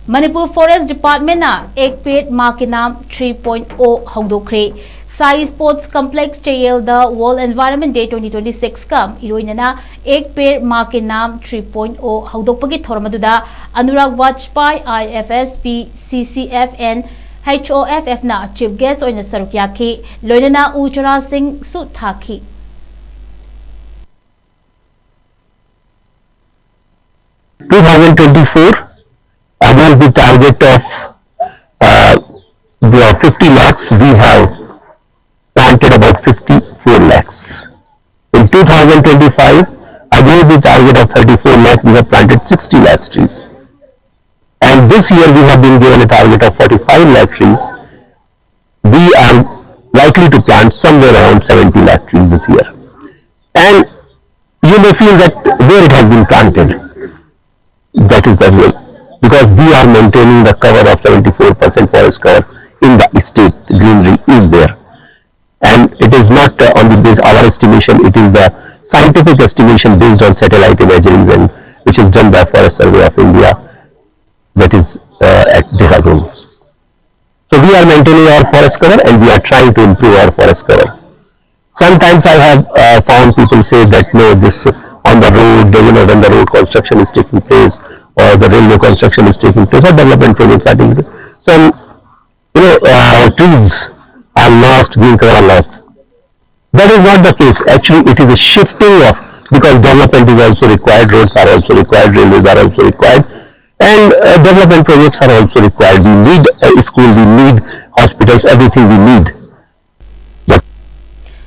Manipur Forest Department na ek Ped Maa ke Naam 3.0 Houdokkhre Sai Sports Complex Chayel the World Environment Day 2026 kam iroinana ek Ped Maa ke Naam 3.0 Houdokpagi thormaduda Anurag Vajpayee IFSP CCFN HOFF na chief guest oina saruk yakhi loinana Ujara Singh su thaki 2024 against the target of 50 lakhs, we have planted about 54 lakhs. In 2025, against the target of 34 lakhs, we have planted 60 lakhs trees. And this year we have been given a target of 45 lakh trees. We are likely to plant somewhere around 70 lakh trees this year. And you may feel that where it has been planted, that is unreal, because we are maintaining the cover of 74% forest cover in the state. Greenery is there, and it is not on the base our estimation, it is the scientific estimation based on satellite imagery and which is done by Forest Survey of India, that is at Dehradun. So we are maintaining our forest cover and we are trying to improve our forest cover. Sometimes I have found people say that no, this on the road, when the road construction is taking place or the railway construction is taking place or development projects are taking place, some trees are lost, green cover are lost. That is not the case. Actually, it is a shifting of, because development is also required, roads are also required, railways are also required, and development projects are also required. We need a school, we need hospitals, everything we need.